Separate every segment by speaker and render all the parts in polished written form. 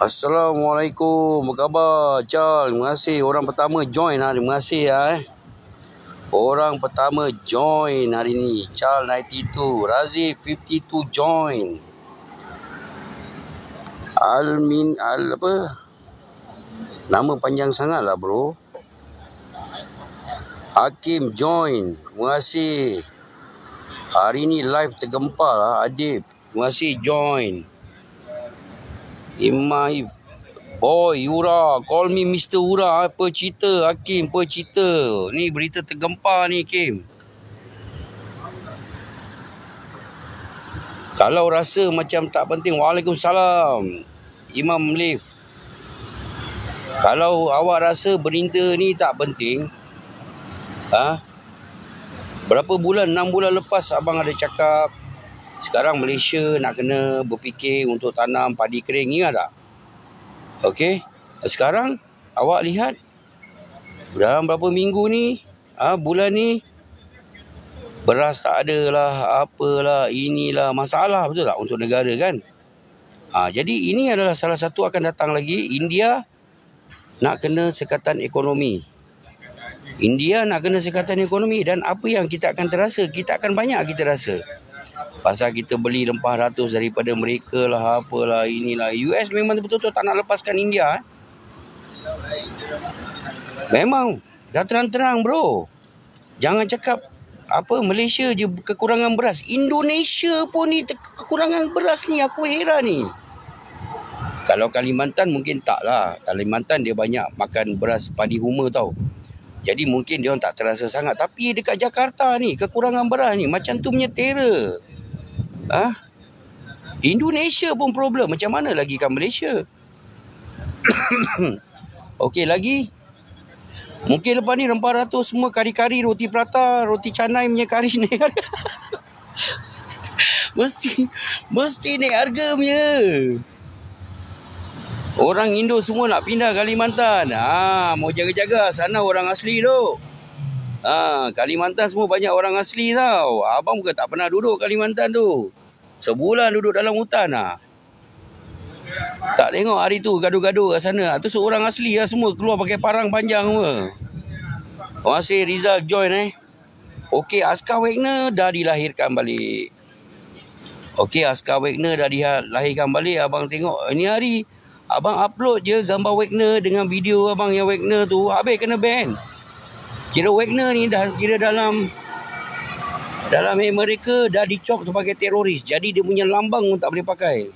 Speaker 1: Assalamualaikum, apa khabar? Cal, terima kasih. Orang pertama join lah, terima kasih Orang pertama join hari ni. Cal 92, Razif 52 join. Almin apa? Nama panjang sangat lah bro. Hakim join, terima kasih. Hari ni live tergempar lah Adib. Terima kasih join. Imai Boy, Ura, call me Mr. Ura. Apa cerita Hakim, apa cerita? Ni berita tergempar ni Kim. Kalau rasa macam tak penting, Waalaikumsalam Imam Liv. Kalau awak rasa berita ni tak penting, berapa bulan, 6 bulan lepas abang ada cakap sekarang Malaysia nak kena berfikir untuk tanam padi kering, ingat tak? Okey. Sekarang awak lihat dalam berapa minggu ni, bulan ni beras tak ada lah, apalah, inilah masalah, betul tak untuk negara kan? Jadi ini adalah salah satu akan datang lagi. India nak kena sekatan ekonomi. India nak kena sekatan ekonomi, dan apa yang kita akan terasa? Kita akan banyak kita rasa. Pasal kita beli rempah ratus daripada mereka lah, apalah, inilah. US memang betul-betul tak nak lepaskan India. Memang dah terang-terang bro. Jangan cakap apa Malaysia je kekurangan beras. Indonesia pun ni kekurangan beras ni. Aku heran ni. Kalau Kalimantan mungkin tak lah. Kalimantan dia banyak makan beras padi huma tau. Jadi mungkin dia orang tak terasa sangat. Tapi dekat Jakarta ni kekurangan beras ni macam tu punya terror. Indonesia pun problem. Macam mana lagi kan Malaysia? Okey lagi. Mungkin lepas ni rempah ratus semua kari-kari, roti prata, roti canai punya kari ni. mesti naik harga punya. Orang Indo semua nak pindah Kalimantan. Mau jaga-jaga sana orang asli tu. Kalimantan semua banyak orang asli tau. Abang bukan tak pernah duduk Kalimantan tu. Sebulan duduk dalam hutan Tak tengok hari tu gaduh-gaduh kat sana. Tu seorang asli lah semua keluar pakai parang panjang semua. Terima kasih Rizal join Okey, Askar Wagner dah dilahirkan balik. Abang tengok ini hari abang upload je gambar Wagner dengan video abang yang Wagner tu, habis kena ban. Kira Wagner ni dah kira dalam Amerika dah dicop sebagai teroris. Jadi dia punya lambang pun tak boleh pakai.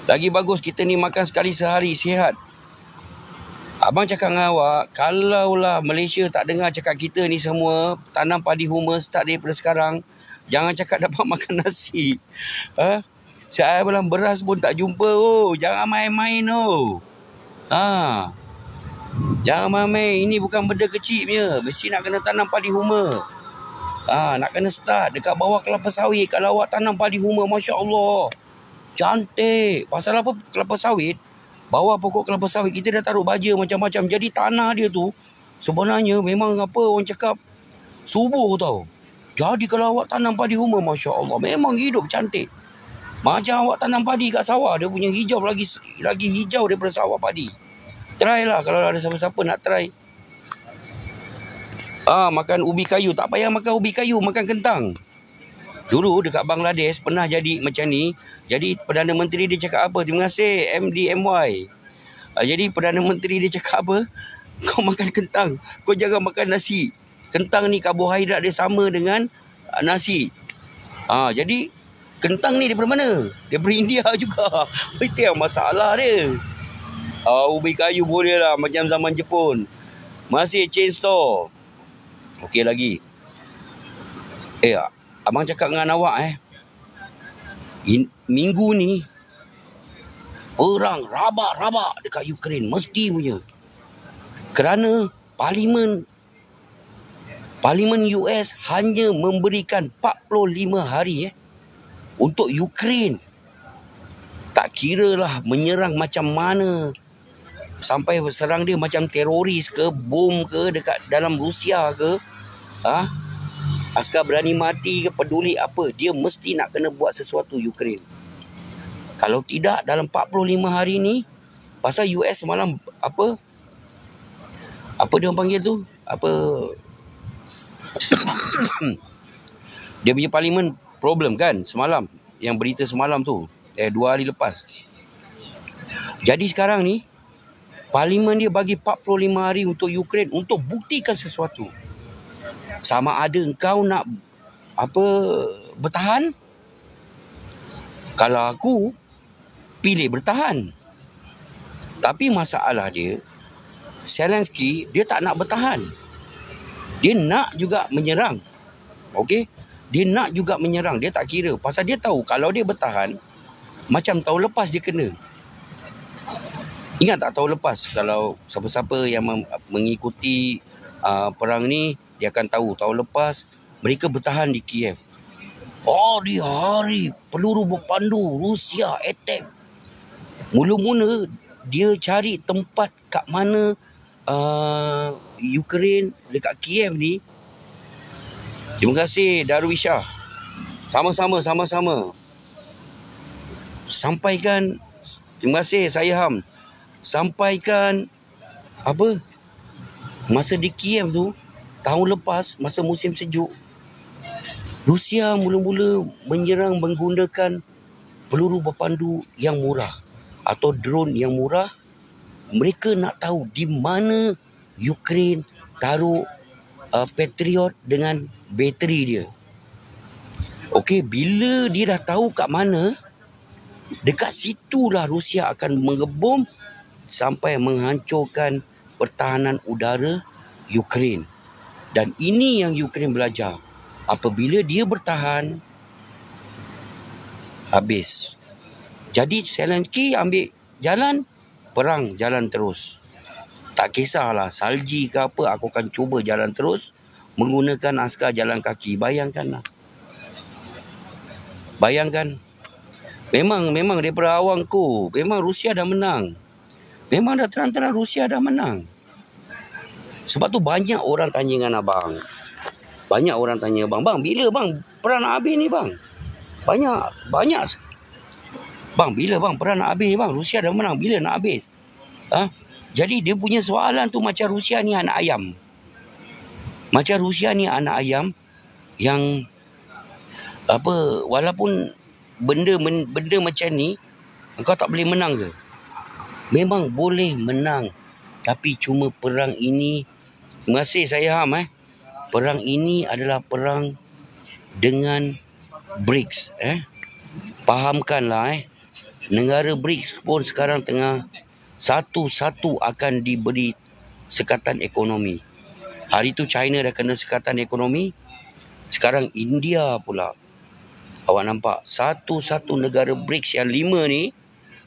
Speaker 1: Lagi bagus kita ni makan sekali sehari, sihat. Abang cakap dengan awak, kalaulah Malaysia tak dengar cakap kita ni semua tanam padi huma start daripada sekarang, jangan cakap dapat makan nasi. Saya bilang beras pun tak jumpa. Jangan main-main Jangan main-main. Ini bukan benda kecil punya. Mesti nak kena tanam padi huma. Nak kena start dekat bawah kelapa sawit. Kalau awak tanam padi huma, Masya Allah, cantik. Pasal apa? Kelapa sawit, bawah pokok kelapa sawit kita dah taruh baja macam-macam. Jadi tanah dia tu sebenarnya memang apa orang cakap, subur tau. Jadi kalau awak tanam padi huma, Masya Allah, memang hidup cantik. Macam awak tanam padi kat sawah, dia punya hijau lagi hijau daripada sawah padi. Try lah kalau ada siapa-siapa nak try. Makan ubi kayu. Tak payah makan ubi kayu, makan kentang. Dulu dekat Bangladesh pernah jadi macam ni. Jadi Perdana Menteri dia cakap apa? Terima kasih MDMY. Jadi Perdana Menteri dia cakap apa? Kau makan kentang, kau jangan makan nasi. Kentang ni karbohidrat dia sama dengan nasi. Jadi kentang ni daripada mana? Daripada India juga. Itu yang masalah dia. Ubi kayu boleh lah, macam zaman Jepun. Masih chain store. Okey lagi. Abang cakap dengan awak minggu ni perang rabak dekat Ukraine. Mesti punya. Kerana Parlimen US hanya memberikan 45 hari untuk Ukraine. Tak kira lah menyerang macam mana, sampai serang dia macam teroris ke, bom ke dekat dalam Rusia ke, askar berani mati ke, peduli apa, dia mesti nak kena buat sesuatu Ukraine. Kalau tidak dalam 45 hari ni, pasal US semalam apa dia orang panggil tu? Dia punya parlimen problem kan semalam. Yang berita semalam tu. 2 hari lepas. Jadi sekarang ni, parlimen dia bagi 45 hari untuk Ukraine untuk buktikan sesuatu. Sama ada engkau nak bertahan. Kalau aku pilih bertahan. Tapi masalah dia, Zelensky dia tak nak bertahan. Dia nak juga menyerang. Okey? Dia nak juga menyerang. Dia tak kira. Pasal dia tahu kalau dia bertahan, macam tahun lepas dia kena. Ingat tak tahun lepas, kalau siapa-siapa yang mengikuti perang ni, dia akan tahu tahun lepas mereka bertahan di Kiev. Hari-hari peluru berpandu Rusia attack. Mula-mula dia cari tempat kat mana Ukraine dekat Kiev ni. Terima kasih Darwisha. Sama-sama. Sampaikan. Terima kasih Sayham. Sampaikan masa di Kiev tu tahun lepas, masa musim sejuk, Rusia mula-mula menyerang menggunakan peluru berpandu yang murah atau drone yang murah. Mereka nak tahu di mana Ukraine taruh Patriot dengan bateri dia. Okey, bila dia dah tahu kat mana, dekat situlah Rusia akan mengebom sampai menghancurkan pertahanan udara Ukraine. Dan ini yang Ukraine belajar. Apabila dia bertahan, habis. Jadi Zelensky ambil jalan, perang jalan terus. Tak kisahlah salji ke apa, aku akan cuba jalan terus menggunakan askar jalan kaki. Bayangkanlah. Bayangkan. Memang daripada awangku, memang Rusia dah menang. Memang dah terang-terang Rusia dah menang. Sebab tu banyak orang tanya dengan abang. Banyak orang tanya bang, bila bang perang nak habis ni bang? Banyak. Bang, bila bang perang nak habis bang? Rusia dah menang, bila nak habis? Jadi dia punya soalan tu macam Rusia ni anak ayam. Macam Rusia ni anak ayam yang walaupun benda macam ni engkau tak boleh menang ke? Memang boleh menang. Tapi cuma perang ini, terima kasih Sayham perang ini adalah perang dengan BRICS. Fahamkanlah negara BRICS pun sekarang tengah satu-satu akan diberi sekatan ekonomi. Hari tu China dah kena sekatan ekonomi. Sekarang India pula. Awak nampak, satu-satu negara BRICS yang 5 ni,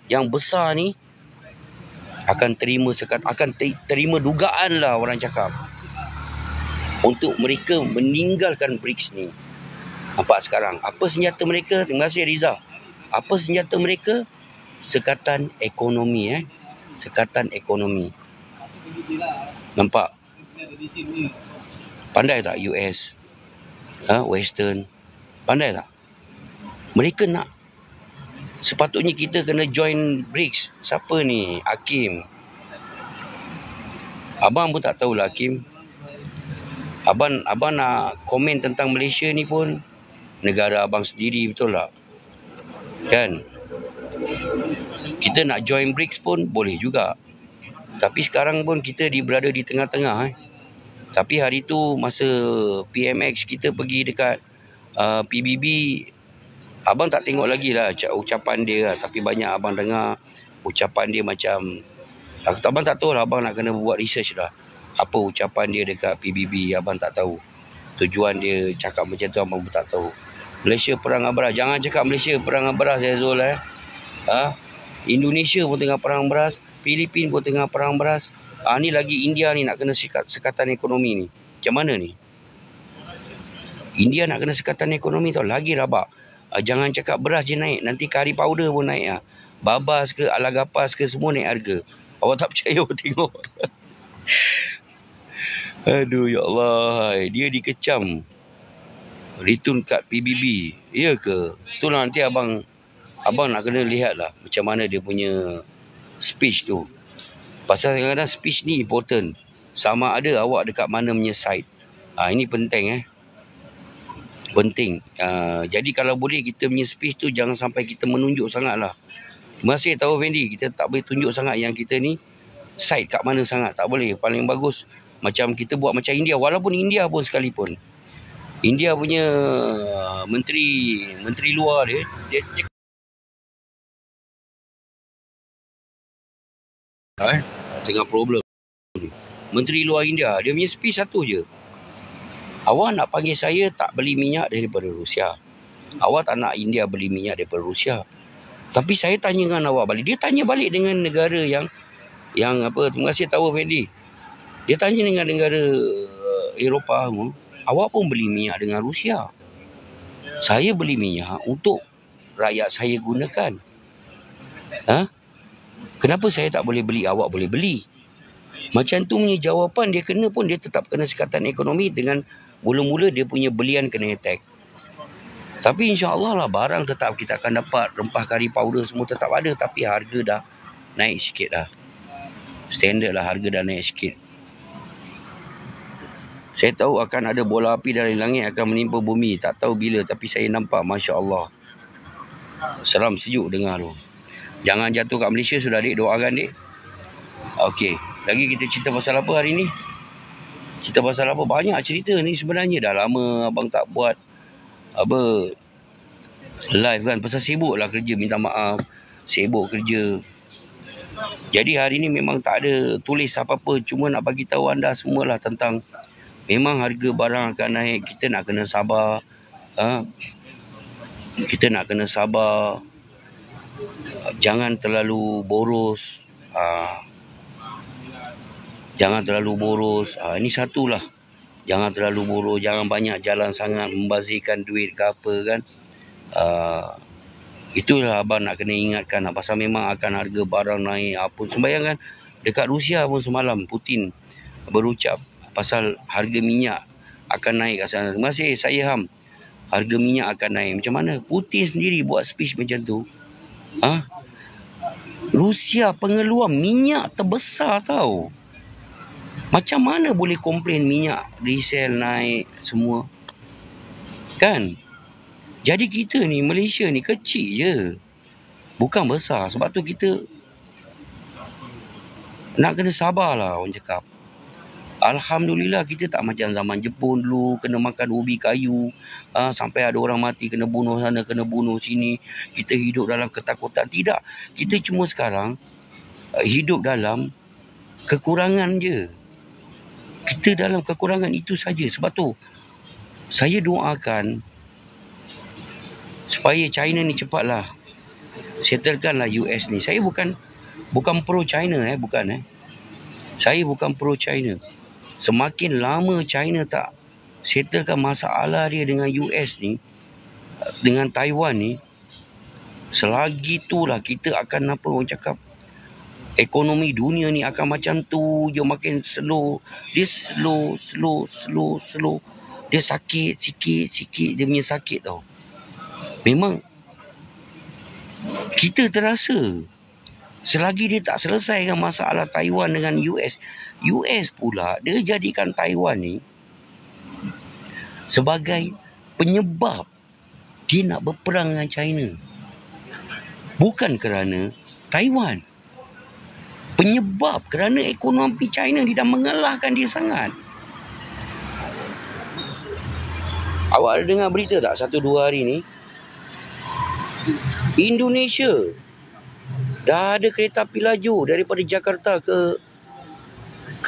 Speaker 1: yang besar ni, akan terima dugaan lah orang cakap, untuk mereka meninggalkan BRICS ni. Nampak sekarang, apa senjata mereka? Terima kasih Riza. Apa senjata mereka? Sekatan ekonomi. Sekatan ekonomi. Nampak? Pandai tak US? Western? Pandai tak? Mereka nak. Sepatutnya kita kena join BRICS. Siapa ni? Hakim. Abang pun tak tahulah Hakim. Abang nak komen tentang Malaysia ni pun negara abang sendiri, betul tak? Kan? Kita nak join BRICS pun boleh juga. Tapi sekarang pun kita berada di tengah-tengah. Tapi hari tu masa PMX kita pergi dekat PBB, abang tak tengok lagi lah ucapan dia lah. Tapi banyak abang dengar ucapan dia macam, abang tak tahu lah, abang nak kena buat research lah. Apa ucapan dia dekat PBB, abang tak tahu. Tujuan dia cakap macam tu abang pun tak tahu. Malaysia perang abras. Jangan cakap Malaysia perang abras Zul. Indonesia pun tengah perang beras. Filipin pun tengah perang beras. Ni lagi India ni nak kena sekatan ekonomi ni. Macam mana ni? India nak kena sekatan ekonomi tau. Lagi rabak. Jangan cakap beras je naik. Nanti kari powder pun naik. Babas ke, alagapas ke, semua naik harga. Awak tak percaya, awak tengok. Aduh, ya Allah. Dia dikecam. Return kat PBB. Ya ke? Itulah nanti abang abang nak kena lihat lah macam mana dia punya speech tu. Pasal kadang-kadang speech ni important. Sama ada awak dekat mana punya side. Ini penting penting. Jadi kalau boleh kita punya speech tu jangan sampai kita menunjuk sangat lah. Masih tahu Fendi, kita tak boleh tunjuk sangat yang kita ni side kat mana sangat. Tak boleh. Paling bagus macam kita buat macam India. Walaupun India pun sekalipun. India punya menteri luar dia tengah problem. Menteri luar India, dia punya speech satu je. Awak nak panggil saya tak beli minyak daripada Rusia. Awak tak nak India beli minyak daripada Rusia. Tapi saya tanya dengan awak balik. Dia tanya balik dengan negara yang apa, terima kasih tahu Fendi. Dia tanya dengan negara Eropah, awak pun beli minyak dengan Rusia. Saya beli minyak untuk rakyat saya gunakan. Kenapa saya tak boleh beli, awak boleh beli? Macam tu punya jawapan dia kena pun, dia tetap kena sekatan ekonomi dengan mula-mula dia punya belian kena attack. Tapi insya-Allah lah barang tetap kita akan dapat, rempah kari powder semua tetap ada, tapi harga dah naik sikit dah. Standard lah, harga dah naik sikit. Saya tahu akan ada bola api dari langit akan menimpa bumi, tak tahu bila, tapi saya nampak, masya-Allah. Seram sejuk dengar tu. Jangan jatuh kat Malaysia sudah, dik, doakan dik. Okey, lagi kita cerita pasal apa hari ni? Cerita pasal apa? Banyak cerita ni sebenarnya, dah lama abang tak buat apa live kan, pasal sibuk lah kerja, minta maaf, sibuk kerja. Jadi hari ni memang tak ada tulis apa-apa, cuma nak bagi tahu anda semualah tentang memang harga barang akan naik, kita nak kena sabar. Kita nak kena sabar, jangan terlalu boros. Jangan terlalu boros. Ini satulah. Jangan terlalu boros, jangan banyak jalan sangat, membazirkan duit ke apa kan. Itulah abang nak kena ingatkan lah, pasal memang akan harga barang naik. Apa sembayang kan, dekat Rusia pun semalam Putin berucap pasal harga minyak akan naik kat sana. Terima kasih saya Ham. Harga minyak akan naik. Macam mana? Putin sendiri buat speech macam tu. Rusia pengeluar minyak terbesar tau. Macam mana boleh komplain minyak resell naik semua? Kan? Jadi kita ni, Malaysia ni kecil je. Bukan besar. Sebab tu kita nak kena sabarlah orang cakap. Alhamdulillah kita tak macam zaman Jepun dulu, kena makan ubi kayu, sampai ada orang mati, kena bunuh sana, kena bunuh sini. Kita hidup dalam ketakutan. Tidak. Kita cuma sekarang hidup dalam kekurangan je. Kita dalam kekurangan itu saja. Sebab tu saya doakan supaya China ni cepatlah settlekanlah US ni. Saya bukan pro China bukan. Saya bukan pro China. Semakin lama China tak settlekan masalah dia dengan US ni, dengan Taiwan ni, selagi itulah kita akan apa orang cakap, ekonomi dunia ni akan macam tu je, makin slow. Dia slow. Dia sakit sikit dia punya sakit tau. Memang kita terasa selagi dia tak selesaikan masalah Taiwan dengan US pula dia jadikan Taiwan ni sebagai penyebab dia nak berperang dengan China. Bukan kerana Taiwan. Penyebab kerana ekonomi China dia dah mengalahkan dia sangat. Awak ada dengar berita tak 1-2 hari ni? Indonesia dah ada kereta api laju daripada Jakarta ke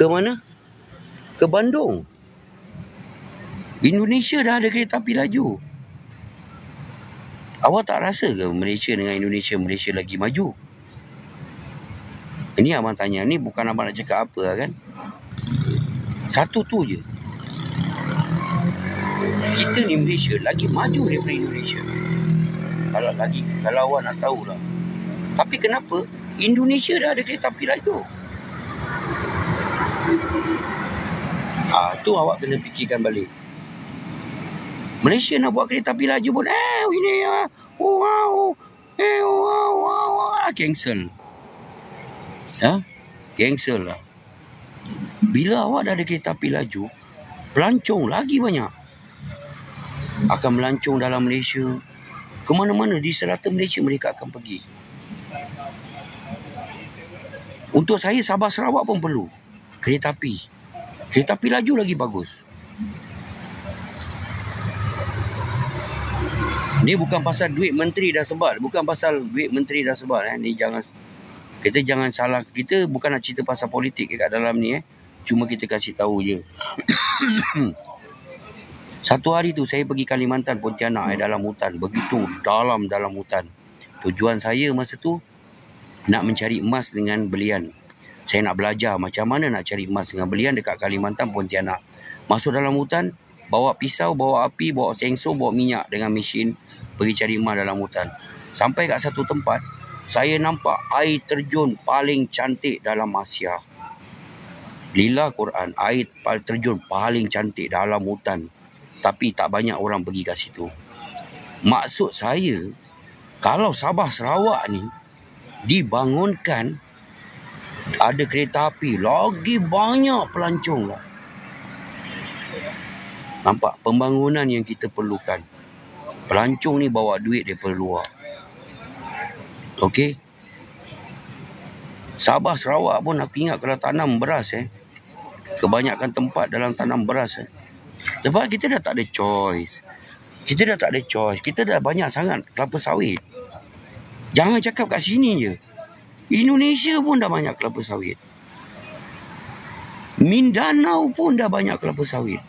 Speaker 1: mana? Ke Bandung. Indonesia dah ada kereta api laju. Awak tak rasa ke Malaysia dengan Malaysia lagi maju? Ini abang tanya, ni bukan abang nak cakap apa kan. Satu tu je. Kita ni Malaysia lagi maju daripada Indonesia. Kalau awak nak tahulah. Tapi kenapa Indonesia dah ada kereta api laju? Tu awak kena fikirkan balik. Malaysia nak buat kereta api laju pun ini wow. Cancel. Ya? Cancel lah. Bila awak dah ada kereta api laju, pelancong lagi banyak akan melancong dalam Malaysia. Ke mana-mana di serata Malaysia mereka akan pergi. Untuk saya, Sabah Sarawak pun perlu kereta api. Kereta api laju lagi bagus. Ni bukan pasal duit menteri dah sebar. Bukan pasal duit menteri dah sebar. Ni kita jangan salah. Kita bukan nak cerita pasal politik kat dalam ni. Cuma kita kasih tahu je. Satu hari tu saya pergi Kalimantan, Pontianak dalam hutan. Begitu dalam hutan. Tujuan saya masa tu nak mencari emas dengan belian. Saya nak belajar macam mana nak cari emas dengan belian dekat Kalimantan, Pontianak. Masuk dalam hutan, bawa pisau, bawa api, bawa sensor, bawa minyak dengan mesin, pergi cari emas dalam hutan. Sampai kat satu tempat, saya nampak air terjun paling cantik dalam Asia. Lillah Quran, air terjun paling cantik dalam hutan. Tapi tak banyak orang pergi kat situ. Maksud saya, kalau Sabah Sarawak ni dibangunkan, ada kereta api, lagi banyak pelancong lah. Nampak pembangunan yang kita perlukan. Pelancong ni bawa duit daripada luar. Okey. Sabah Sarawak pun aku ingat kalau tanam beras kebanyakan tempat dalam tanam beras sebab kita dah tak ada choice. Kita dah banyak sangat kelapa sawit. Jangan cakap kat sini je. Indonesia pun dah banyak kelapa sawit. Mindanao pun dah banyak kelapa sawit.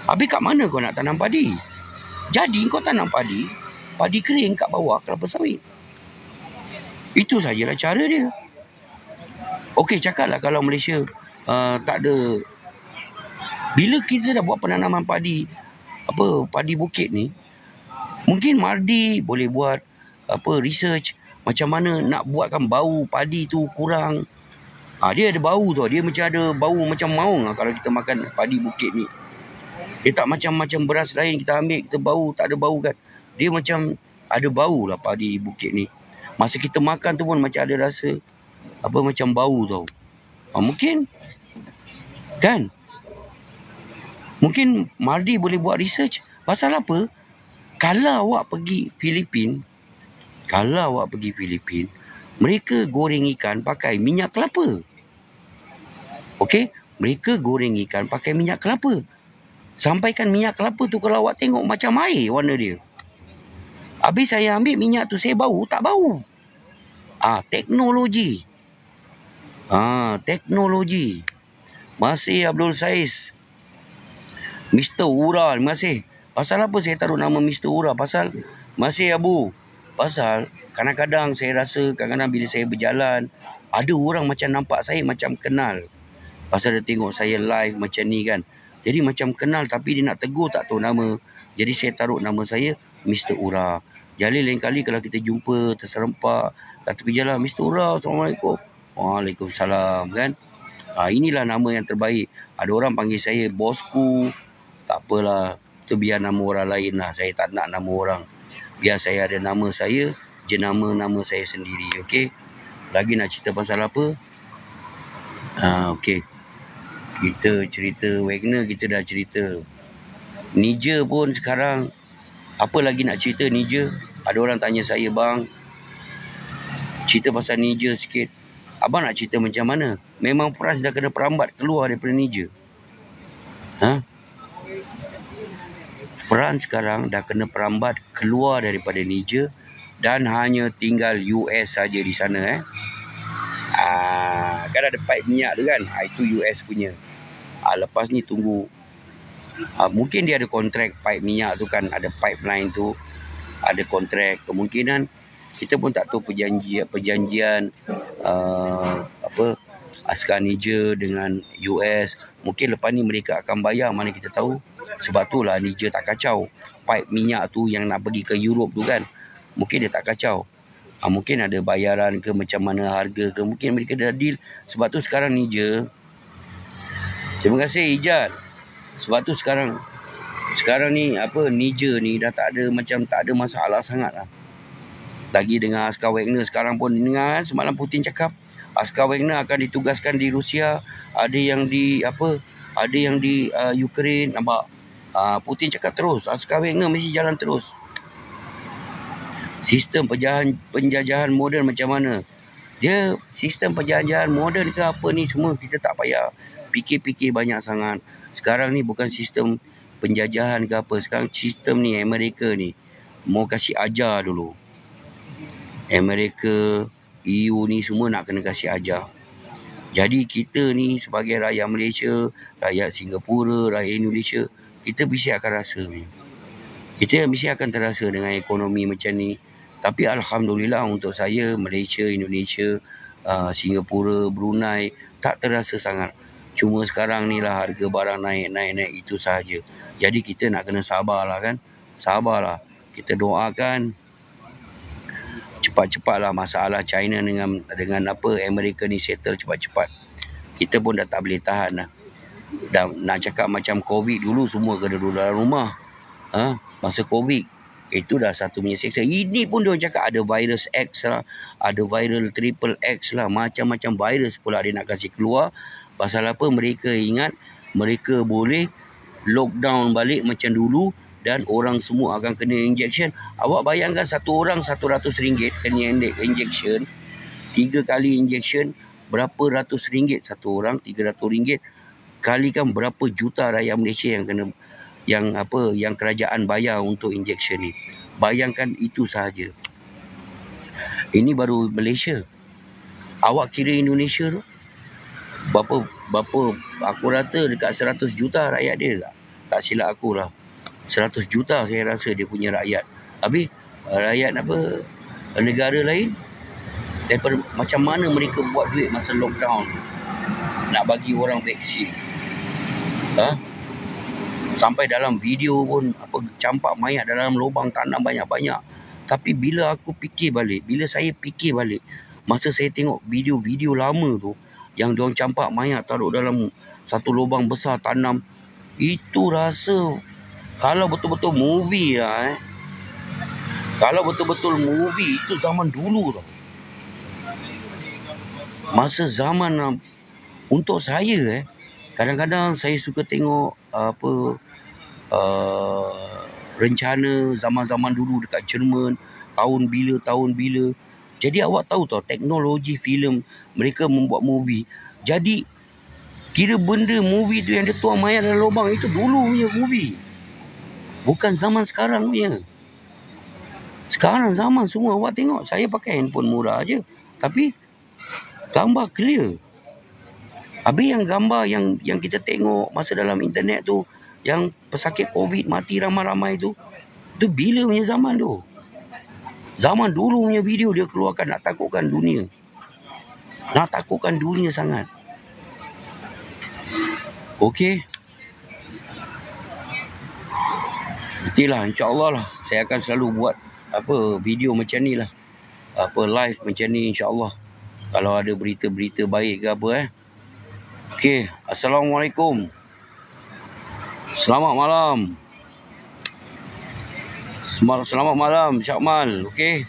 Speaker 1: Habis kat mana kau nak tanam padi? Jadi kau tanam padi kering kat bawah kelapa sawit. Itu sajalah cara dia. Okey, cakaplah kalau Malaysia tak ada. Bila kita dah buat penanaman padi bukit ni, mungkin Mardi boleh buat research macam mana nak buatkan bau padi tu kurang. Dia ada bau tu. Dia macam ada bau macam maung kalau kita makan padi bukit ni. Dia tak macam beras lain kita ambil, kita bau, tak ada bau kan. Dia macam ada bau lah padi bukit ni. Masa kita makan tu pun macam ada rasa macam bau tau. Mungkin kan? Mungkin Mardi boleh buat research. Pasal apa? Kalau awak pergi Filipin, mereka goreng ikan pakai minyak kelapa. Okey? Mereka goreng ikan pakai minyak kelapa. Sampaikan minyak kelapa tu kalau awak tengok macam air warna dia. Habis saya ambil minyak tu, saya bau, tak bau. Teknologi. Teknologi. Masih Abdul Saiz. Mr. Ura, terima kasih. Pasal apa saya taruh nama Mr. Ura? Masih Abu. Pasal kadang-kadang saya rasa, kadang-kadang bila saya berjalan, ada orang macam nampak saya macam kenal. Pasal dia tengok saya live macam ni kan. Jadi macam kenal tapi dia nak tegur tak tahu nama. Jadi saya taruh nama saya Mr. Ura. Jadi lain kali kalau kita jumpa terserempak kat tepi jalan, Mr. Ura, Assalamualaikum. Waalaikumsalam kan. Inilah nama yang terbaik. Ada orang panggil saya bosku. Tak apalah. Itu biar nama orang lain lah. Saya tak nak nama orang. Biar saya ada nama saya. Jenama nama saya sendiri. Okey. Lagi nak cerita pasal apa? Okey. Kita cerita Wagner, kita dah cerita. Niger pun sekarang. Apa lagi nak cerita Niger? Ada orang tanya saya, bang, cerita pasal Niger sikit. Abang nak cerita macam mana? Memang France dah kena perambat keluar daripada Niger. France sekarang dah kena perambat keluar daripada Niger dan hanya tinggal US saja di sana. Kan ada pipe minyak tu kan. Itu US punya. Lepas ni tunggu. Mungkin dia ada kontrak pipe minyak tu kan. Ada pipeline tu. Ada kontrak. Kemungkinan kita pun tak tahu perjanjian askar Niger dengan US. Mungkin lepas ni mereka akan bayar, mana kita tahu. Sebab tu lah Niger tak kacau. Pipe minyak tu yang nak pergi ke Europe tu kan. Mungkin dia tak kacau. Mungkin ada bayaran ke macam mana harga ke. Mungkin mereka dah deal. Sebab tu sekarang Niger. Terima kasih Ijat. Sebab tu sekarang ni Niger ni dah tak ada masalah sangat lah. Lagi dengan askar Wagner sekarang pun dengar semalam Putin cakap askar Wagner akan ditugaskan di Rusia, ada yang di Ukraine. Nampak? Putin cakap terus askar Wagner mesti jalan terus. Sistem penjajahan moden macam mana? Dia sistem penjajahan moden ke apa ni semua kita tak payah fikir-fikir banyak sangat. Sekarang ni bukan sistem penjajahan ke apa. Sekarang sistem ni Amerika ni mau kasih ajar dulu. Amerika, EU ni semua nak kena kasih ajar. Jadi kita ni sebagai rakyat Malaysia, rakyat Singapura, rakyat Indonesia, kita mesti akan rasa ni. Kita mesti akan terasa dengan ekonomi macam ni. Tapi Alhamdulillah untuk saya, Malaysia, Indonesia, Singapura, Brunei, tak terasa sangat. Cuma sekarang ni lah harga barang naik itu sahaja. Jadi kita nak kena sabarlah kan. Sabarlah. Kita doakan cepat-cepatlah masalah China dengan Amerika ni settle cepat-cepat. Kita pun dah tak boleh tahan lah. Dah nak cakap macam COVID dulu semua kena duduk dalam rumah. Masa COVID itu dah satu punya seksa. Ini pun dia cakap ada virus X lah, ada viral triple X lah, macam-macam virus pula dia nak kasih keluar. Pasal apa? Mereka ingat mereka boleh lockdown balik macam dulu dan orang semua akan kena injection. Awak bayangkan satu orang RM100 kena injection, 3 kali injection berapa ratus ringgit satu orang, RM300. Kalikan berapa juta rakyat Malaysia yang kena yang kerajaan bayar untuk injection ni. Bayangkan itu sahaja. Ini baru Malaysia. Awak kira Indonesia tu berapa aku rasa dekat 100 juta rakyat dia tak silap aku lah. 100 juta saya rasa dia punya rakyat. Habis rakyat negara lain daripada macam mana mereka buat duit masa lockdown nak bagi orang vaksin. Sampai dalam video pun campak mayat dalam lubang tanam banyak-banyak. Tapi bila saya fikir balik, masa saya tengok video-video lama tu yang diorang campak mayat taruh dalam satu lubang besar tanam, itu rasa kalau betul-betul movie lah kalau betul-betul movie itu zaman dulu tau. Masa zaman untuk saya kadang-kadang saya suka tengok rencana zaman-zaman dulu dekat Jerman, tahun bila. Jadi awak tahu tau, teknologi filem mereka membuat movie. Jadi kira benda movie tu yang dia tuang mayat dalam lubang itu dulu punya movie. Bukan zaman sekarang punya. Sekarang zaman semua awak tengok, saya pakai handphone murah aje, tapi gambar clear. Habis yang gambar yang kita tengok masa dalam internet tu, yang pesakit COVID mati ramai-ramai tu bila punya zaman tu? Zaman dulu punya video dia keluarkan nak takutkan dunia. Nak takutkan dunia sangat. Okey. Itulah, insya-Allah lah saya akan selalu buat video macam ni lah. Live macam ni insya-Allah. Kalau ada berita-berita baik ke apa Okey, Assalamualaikum. Selamat malam. Selamat malam Syakmal. Okey.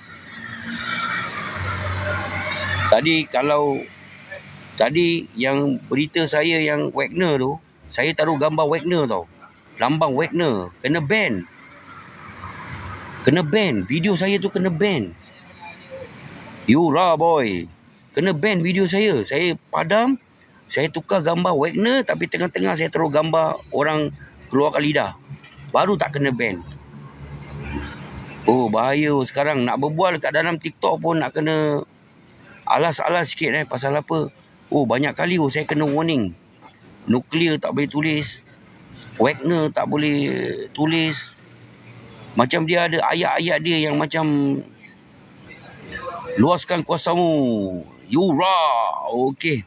Speaker 1: Tadi yang berita saya yang Wagner tu, saya taruh gambar Wagner tau. Lambang Wagner kena ban. Video saya tu kena ban. Yura boy. Kena ban video saya. Saya padam. Saya tukar gambar Wagner tapi tengah-tengah saya taruh gambar orang keluarkan lidah. Baru tak kena ban. Oh, bahaya sekarang. Nak berbual kat dalam TikTok pun nak kena alas-alas sikit pasal apa? Oh, banyak kali saya kena warning. Nuklear tak boleh tulis. Wagner tak boleh tulis. Macam dia ada ayat-ayat dia yang macam luaskan kuasamu. Yura. Okey.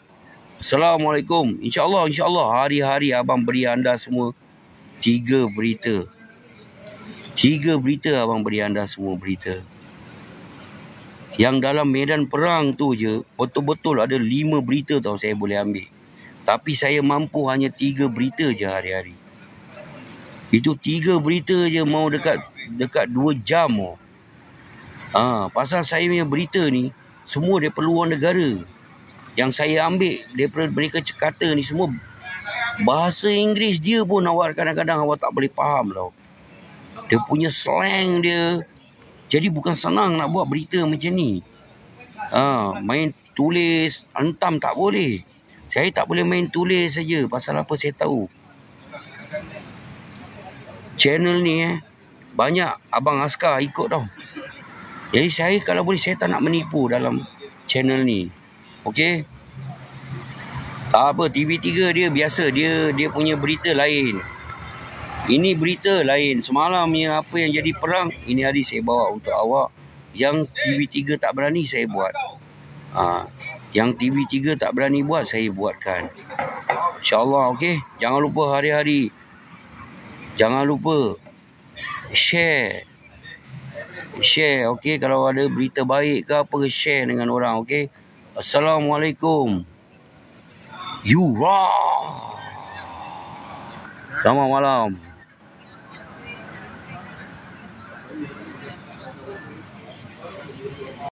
Speaker 1: Assalamualaikum. InsyaAllah hari-hari abang beri anda semua 3 berita. 3 berita abang beri anda semua berita. Yang dalam medan perang tu je, betul-betul ada 5 berita tau saya boleh ambil. Tapi saya mampu hanya 3 berita je hari-hari. Itu 3 berita je mau dekat 2 jam. Pasal saya punya berita ni semua daripada luar negara. Yang saya ambil daripada mereka kata ni semua bahasa Inggeris dia pun awak kadang-kadang awak tak boleh faham tau. Dia punya slang dia. Jadi bukan senang nak buat berita macam ni. Main tulis, hentam tak boleh. Saya tak boleh main tulis saja. Pasal apa saya tahu. Channel ni banyak abang askar ikut tau. Jadi saya kalau boleh saya tak nak menipu dalam channel ni. Okey? Tak apa, TV3 dia biasa. Dia punya berita lain. Ini berita lain. Semalam yang apa yang jadi perang, ini hari saya bawa untuk awak. Yang TV3 tak berani saya buat. Yang TV3 tak berani buat, saya buatkan. InsyaAllah, okey? Jangan lupa hari-hari. Jangan lupa share, okey? Kalau ada berita baik ke apa, share dengan orang, okey? Assalamualaikum. Selamat malam.